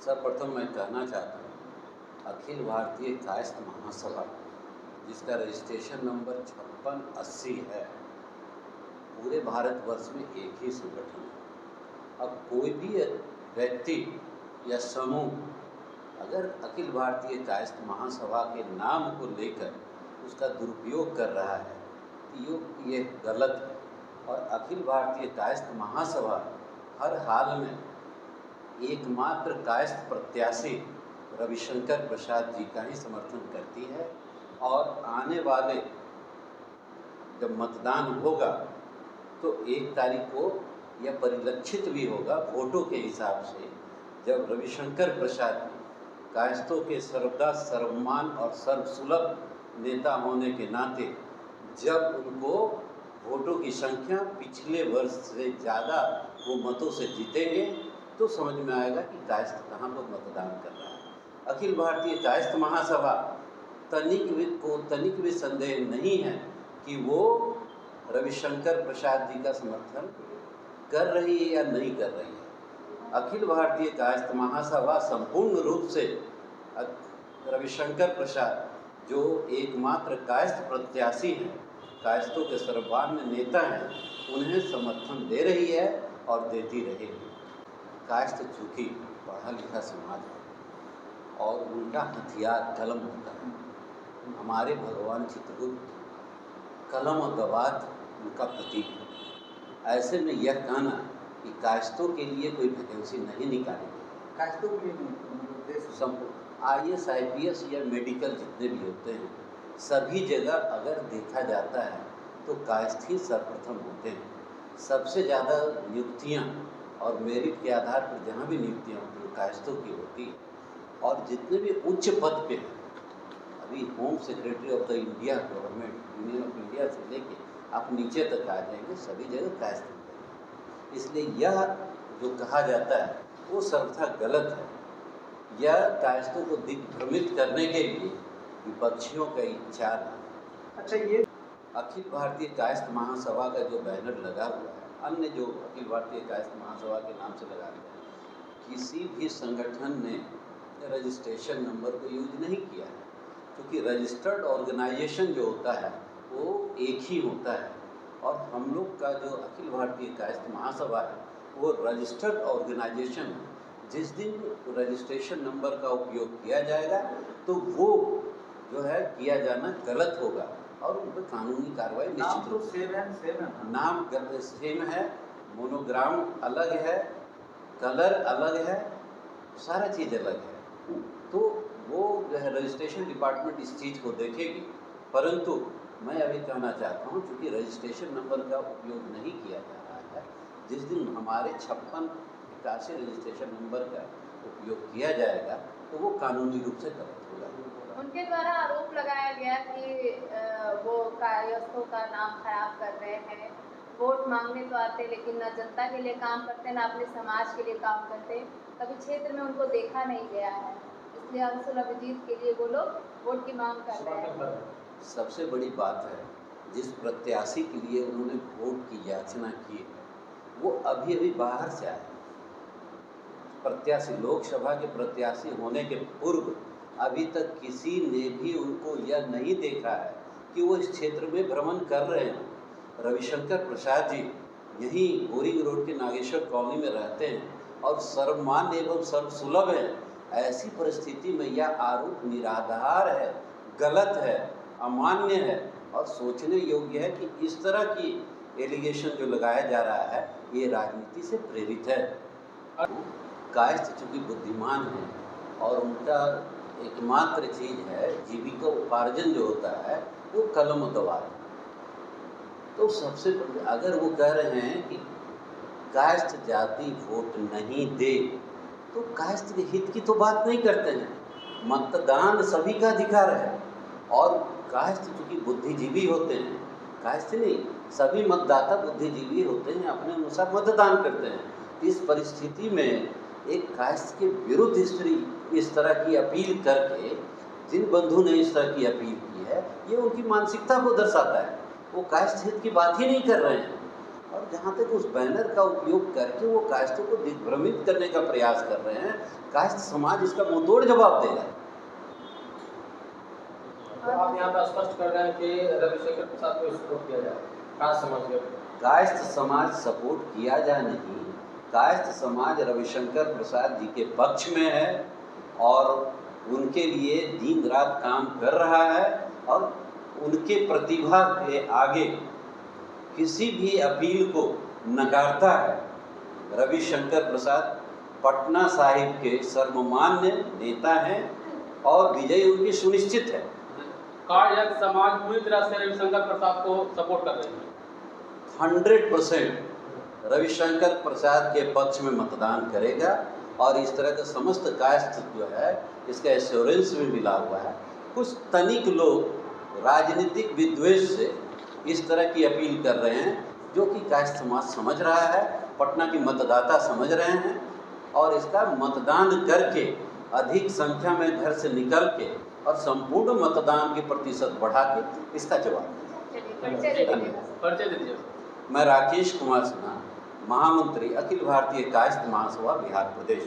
सर्वप्रथम मैं कहना चाहता हूँ, अखिल भारतीय कायस्थ महासभा जिसका रजिस्ट्रेशन नंबर 5680 है, पूरे भारतवर्ष में एक ही संगठन है। अब कोई भी व्यक्ति या समूह अगर अखिल भारतीय कायस्थ महासभा के नाम को लेकर उसका दुरुपयोग कर रहा है तो ये गलत है। और अखिल भारतीय कायस्थ महासभा हर हाल में एकमात्र कायस्थ प्रत्याशी रविशंकर प्रसाद जी का ही समर्थन करती है। और आने वाले जब मतदान होगा तो 1 तारीख को यह परिलक्षित भी होगा वोटों के हिसाब से, जब रविशंकर प्रसाद कायस्थों के सर्वदा सर्वमान और सर्वसुलभ नेता होने के नाते जब उनको वोटों की संख्या पिछले वर्ष से ज़्यादा वो मतों से जीतेंगे तो समझ में आएगा कि कायस्थ कहाँ पर मतदान कर रहा है। अखिल भारतीय कायस्थ महासभा तनिक भी संदेह नहीं है कि वो रविशंकर प्रसाद जी का समर्थन कर रही है या नहीं कर रही है। अखिल भारतीय कायस्थ महासभा संपूर्ण रूप से रविशंकर प्रसाद जो एकमात्र कायस्थ प्रत्याशी हैं, कायस्थों के सर्वमान्य नेता हैं, उन्हें समर्थन दे रही है और देती रहेगी। कायस्थ चूँकि पढ़ा लिखा समाज है और उनका हथियार कलम होता है। हमारे भगवान चित्रगुप्त कलम और गवात उनका प्रतीक है। ऐसे में यह कहना कि कायस्थों के लिए कोई वैकेंसी नहीं निकाली गई, कायस्थों के लिए IAS IPS या मेडिकल जितने भी होते हैं सभी जगह अगर देखा जाता है तो कायस्थ ही सर्वप्रथम होते हैं। सबसे ज़्यादा नियुक्तियाँ और मेरिट के आधार पर जहाँ भी नियुक्तियाँ होती हैं कायस्थों की होती है। और जितने भी उच्च पद पे हैं, अभी home secretary of the India government union of India से लेके आप नीचे तक आ जाएंगे, सभी जगह कायस्थ होते हैं। इसलिए यह जो कहा जाता है वो सर्वथा गलत है। यह कायस्थों को दिग्भ्रमित करने के लिए विपक्षियों का इच्छा है। अच्छा, ये अखिल भारतीय कायस्थ महासभा का जो बैनर लगा हुआ है, अन्य जो अखिल भारतीय कायस्थ महासभा के नाम से लगाते हैं, किसी भी संगठन ने रजिस्ट्रेशन नंबर को यूज नहीं किया है, क्योंकि रजिस्टर्ड ऑर्गेनाइजेशन जो होता है वो एक ही होता है। और हम लोग का जो अखिल भारतीय कायस्थ महासभा है वो रजिस्टर्ड ऑर्गेनाइजेशन है। जिस दिन रजिस्ट्रेशन नंबर का उपयोग किया जाएगा तो वो जो है किया जाना गलत होगा और उन पर कानूनी कार्रवाई निश्चित रूप से। नाम सेम है, मोनोग्राम अलग है, कलर अलग है, सारा चीज़ अलग है। तो वो जो है रजिस्ट्रेशन डिपार्टमेंट इस चीज़ को देखेगी। परंतु मैं अभी कहना चाहता हूँ, चूँकि रजिस्ट्रेशन नंबर का उपयोग नहीं किया जा रहा है, जिस दिन हमारे 5681 रजिस्ट्रेशन नंबर का उपयोग किया जाएगा तो वो कानूनी रूप से गलत होगा। उनके द्वारा आरोप लगाया गया कि वो कायस्थों का नाम खराब कर रहे हैं, वोट मांगने तो आते लेकिन न जनता के लिए काम करते न अपने समाज के लिए काम करते, कभी क्षेत्र में उनको देखा नहीं गया है, इसलिए अंशुल अभिजीत के लिए वो लोग वोट की मांग कर रहे हैं। सबसे बड़ी बात है, जिस प्रत्याशी के लिए उन्होंने वोट की याचना की वो अभी अभी बाहर से आए। प्रत्याशी लोकसभा के प्रत्याशी होने के पूर्व अभी तक किसी ने भी उनको यह नहीं देखा है कि वो इस क्षेत्र में भ्रमण कर रहे हैं। रविशंकर प्रसाद जी यहीं बोरिंग रोड के नागेश्वर कॉलोनी में रहते हैं और सर्वमान्य एवं सर्वसुलभ है। ऐसी परिस्थिति में यह आरोप निराधार है, गलत है, अमान्य है और सोचने योग्य है कि इस तरह की एलिगेशन जो लगाया जा रहा है ये राजनीति से प्रेरित है। कायस्थ चूँकि बुद्धिमान है और उनका एकमात्र चीज़ है जीविका उपार्जन जो होता है वो कलम दवार। तो सबसे पहले अगर वो कह रहे हैं कि कायस्थ जाति वोट नहीं दे तो कायस्थ के हित की तो बात नहीं करते हैं। मतदान सभी का अधिकार है और कायस्थ चूँकि बुद्धिजीवी होते हैं, कायस्थ नहीं सभी मतदाता बुद्धिजीवी होते हैं, अपने अनुसार मतदान करते हैं। इस परिस्थिति में एक कायस्थ के विरुद्ध इस तरह की अपील करके, जिन बंधु ने इस तरह की अपील की है, ये उनकी मानसिकता को दर्शाता है। वो कायस्थ हित की बात ही नहीं कर रहे हैं। और जहाँ तक उस बैनर का उपयोग करके वो कायस्थों को दिग्भ्रमित करने का प्रयास कर रहे हैं, कायस्थ समाज इसका मुंहतोड़ जवाब देगा। तो आप यहाँ पर स्पष्ट कर रहे हैं कि रविशंकर प्रसाद को सपोर्ट किया जाए, कायस्थ समाज के। कायस्थ समाज सपोर्ट किया जाए नहीं, कायस्थ समाज रविशंकर प्रसाद जी के पक्ष में है और उनके लिए दिन रात काम कर रहा है और उनके प्रतिभा के आगे किसी भी अपील को नकारता है। रविशंकर प्रसाद पटना साहिब के सर्वमान्य नेता हैं और विजय उनकी सुनिश्चित है। कायस्थ समाज पूरी तरह से रविशंकर प्रसाद को सपोर्ट कर रहे हैं। 100% रविशंकर प्रसाद के पक्ष में मतदान करेगा और इस तरह का समस्त कायस्थ जो है इसका एश्योरेंस भी मिला हुआ है। कुछ तनिक लोग राजनीतिक विद्वेष से इस तरह की अपील कर रहे हैं जो कि कायस्थ समाज समझ रहा है, पटना की मतदाता समझ रहे हैं और इसका मतदान करके अधिक संख्या में घर से निकल के और संपूर्ण मतदान के प्रतिशत बढ़ा के इसका जवाब दें। परिचय दीजिए। मैं राकेश कुमार सिन्हा, महामंत्री अखिल भारतीय कायस्थ महासभा बिहार प्रदेश।